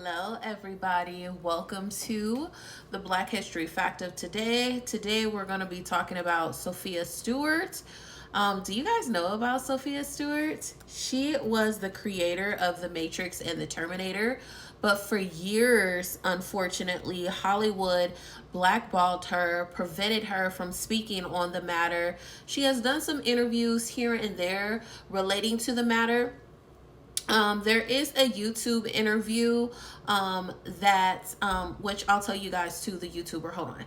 Hello, everybody. Welcome to the Black History Fact of Today. Today, we're going to be talking about Sophia Stewart. Do you guys know about Sophia Stewart? She was the creator of The Matrix and The Terminator, but for years, unfortunately, Hollywood blackballed her, prevented her from speaking on the matter. She has done some interviews here and there relating to the matter. There is a YouTube interview which I'll tell you guys too, the YouTuber. Hold on.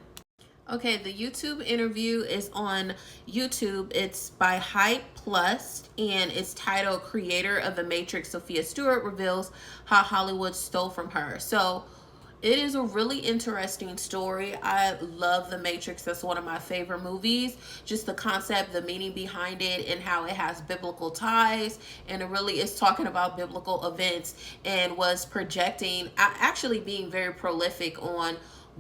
Okay, the YouTube interview is on YouTube. It's by Hype Plus, and it's titled "Creator of the Matrix Sophia Stewart Reveals How Hollywood Stole from Her." So it is a really interesting story. I love The Matrix. That's one of my favorite movies. Just the concept, the meaning behind it, and how it has biblical ties. And it really is talking about biblical events and was projecting, actually being very prolific on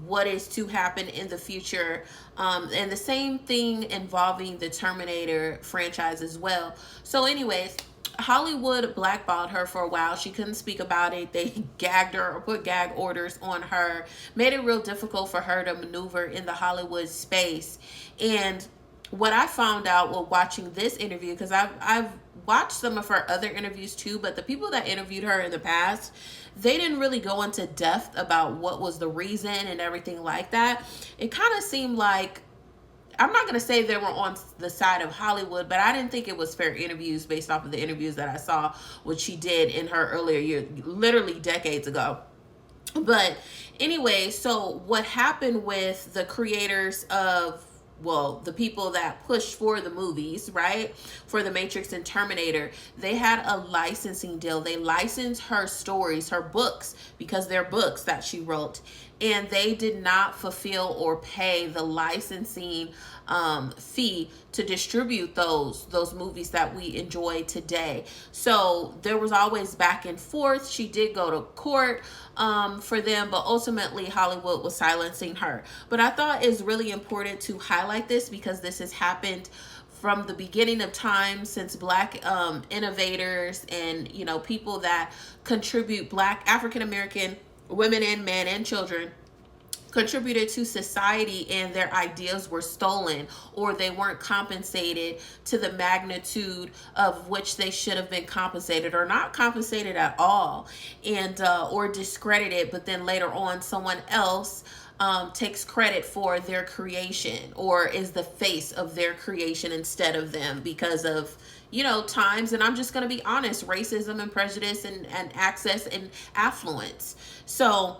what is to happen in the future. And the same thing involving the Terminator franchise as well. So anyways, Hollywood blackballed her for a while. She couldn't speak about it. They gagged her or put gag orders on her, made it real difficult for her to maneuver in the Hollywood space. And what I found out while watching this interview, because I've watched some of her other interviews too, but the people that interviewed her in the past, they didn't really go into depth about what was the reason and everything like that. It kind of seemed like, I'm not going to say they were on the side of Hollywood, but I didn't think it was fair interviews based off of the interviews that I saw, which she did in her earlier year, literally decades ago. But anyway, so what happened with the creators of, well, the people that pushed for the movies, right? For The Matrix and Terminator, they had a licensing deal. They licensed her stories, her books, because they're books that she wrote. And they did not fulfill or pay the licensing fee to distribute those movies that we enjoy today. So there was always back and forth. She did go to court for them, but ultimately Hollywood was silencing her. But I thought it's really important to highlight this because this has happened from the beginning of time, since Black innovators and people that contribute, Black African American women and men and children contributed to society, and their ideas were stolen or they weren't compensated to the magnitude of which they should have been compensated, or not compensated at all, and or discredited, but then later on someone else takes credit for their creation or is the face of their creation instead of them because of times. And I'm just going to be honest, racism and prejudice and access and affluence. So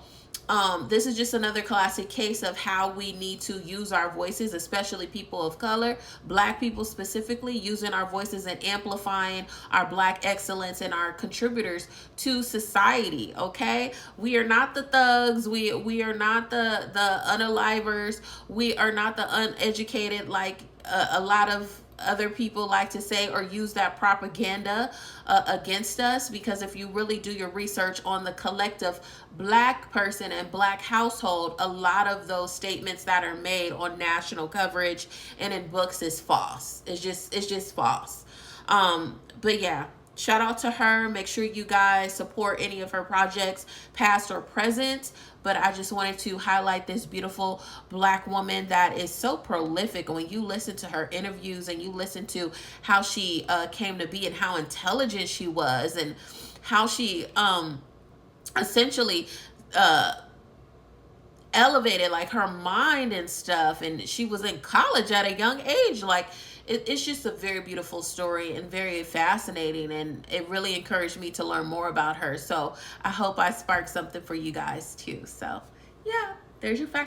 this is just another classic case of how we need to use our voices, especially people of color, Black people specifically, using our voices and amplifying our Black excellence and our contributors to society. Okay, we are not the thugs. We are not the unalivers. We are not the uneducated, like a lot of other people like to say or use that propaganda against us. Because if you really do your research on the collective Black person and Black household, a lot of those statements that are made on national coverage and in books is false. It's just false. But yeah, shout out to her. Make sure you guys support any of her projects, past or present. But I just wanted to highlight this beautiful Black woman that is so prolific. When you listen to her interviews and you listen to how she came to be and how intelligent she was, and how she essentially elevated like her mind and stuff, and she was in college at a young age. Like it's just a very beautiful story and very fascinating, and it really encouraged me to learn more about her. So I hope I sparked something for you guys too. So yeah, there's your fact.